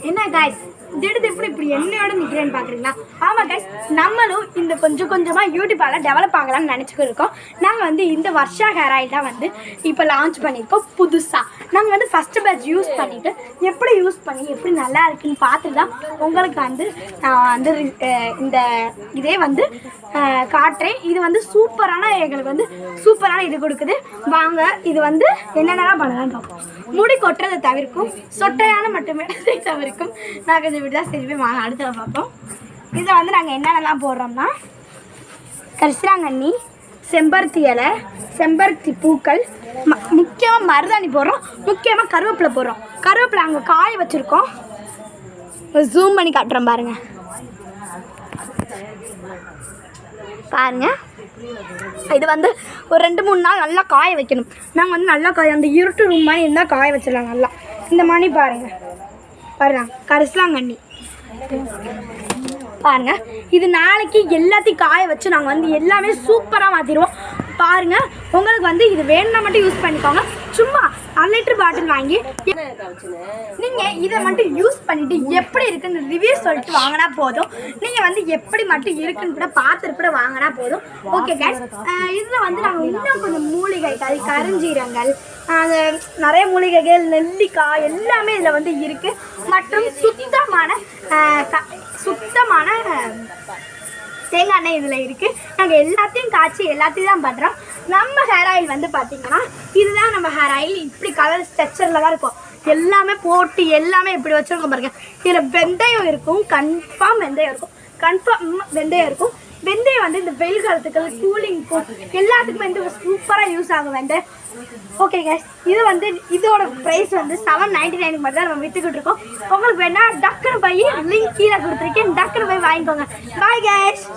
என்ன गाइस திடீர்னு இப்படி என்னையோட நிக்கிறேன்னு பாக்குறீங்களா? ஆமா गाइस, நம்மளும் இந்த கொஞ்சம் கொஞ்சமா யூடியூபால டெவலப் ஆகலாம்னு நினைச்சிட்டு இருக்கோம். நாங்க வந்து இந்த வர்ஷா ஹேர் ஆயில் தான் வந்து இப்போ லான்ச் பண்ணிருக்கோம் புதுசா. நாங்க வந்து ஃபர்ஸ்ட் பேட்ச் யூஸ் பண்ணிட்டு எப்படி யூஸ் பண்ணி எப்படி நல்லா இருக்குன்னு பார்த்துட்டு தான் உங்களுக்கு வந்து நான் வந்து இந்த இதே வந்து காட்டுறேன். இது வந்து சூப்பரான எங்களுக்கு வந்து சூப்பரான இது கொடுக்குது. வாங்க இது வந்து என்னென்னலாம் பண்ணலாம்னு பார்ப்போம். முடி கொட்டுறதை தவிர்க்கும், சொட்டையான மட்டுமே தவிர்க்கும். நாங்கள் இந்த வீடு தான் சரி வாங்க அடுத்த பார்ப்போம். இதில் வந்து நாங்கள் என்னென்னலாம் போடுறோம்னா கரிசலாங்கண்ணி, செம்பருத்தி இலை, செம்பருத்தி பூக்கள், முக்கியமாக மருதாணி போடுறோம், முக்கியமாக கருவேப்பிலை போடுறோம். கருவேப்பிலை அங்கே காய வச்சுருக்கோம், ஜூம் பண்ணி காட்டுறோம் பாருங்கள். பாருங்கள், இது வந்து ஒரு 2-3 நாள் நல்லா காய வைக்கணும். நாங்கள் வந்து நல்லா அந்த இருட்டு ரூம் மாதிரி இருந்தால் காய வச்சிடலாம் நல்லா. இந்த மாதிரி பாருங்கள் கரிசலாங்கண்ணி பாருங்கள். இது நாளைக்கு எல்லாத்தையும் காய வச்சு நாங்கள் வந்து எல்லாமே சூப்பராக மாற்றிடுவோம். பாருங்கள், உங்களுக்கு வந்து இது வேணும்னா மட்டும் யூஸ் பண்ணிக்கோங்க. சும்மா 1 லிட்டர் பாட்டில் வாங்கி நீங்கள் இதை மட்டும் யூஸ் பண்ணிவிட்டு எப்படி இருக்குன்னு ரிவ்யூ சொல்லிட்டு வாங்கினா போதும். நீங்கள் வந்து எப்படி மட்டும் இருக்குன்னு கூட பார்த்துட்டு கூட வாங்கினா போதும். ஓகே கைஸ், இதில் வந்து நாங்கள் இன்னும் கொஞ்சம் மூலிகைகள், கருஞ்சீரங்கள், நிறைய மூலிகைகள், நெல்லிக்காய் எல்லாமே இதில் வந்து இருக்குது. மற்றும் சுத்தமான தேங்காய் எண்ணெய் இதில் இருக்குது. நாங்கள் எல்லாத்தையும் காய்ச்சி எல்லாத்தையும் தான் பண்ணுறோம். நம்ம ஹேர் ஆயில் வந்து பார்த்திங்கன்னா இதுதான் நம்ம ஹேர் ஆயில். இப்படி கலர் ஸ்ட்ரக்சரில் தான் இருக்கும். எல்லாமே போட்டு எல்லாமே இப்படி வச்சுருக்கோம் பாருங்கள். இதில் வெந்தயம் இருக்கும், கன்ஃபார்ம் வெந்தயம் இருக்கும். வெந்தயம் வந்து இந்த வெயில் காலத்துக்கு கூலிங்க்கும் எல்லாத்துக்குமே வந்து சூப்பராக யூஸ் ஆகும் வெந்தயம். ஓகே கேஸ், இது வந்து இதோட ப்ரைஸ் வந்து 799 மட்டும் தான் நம்ம விற்றுக்கிட்டு இருக்கோம். உங்களுக்கு வேணா டக்குன்னு போய் லிங்க் கீழே கொடுத்துருக்கேன், டக்குன்னு போய் வாங்கிக்கோங்க. பாய் கேஸ்.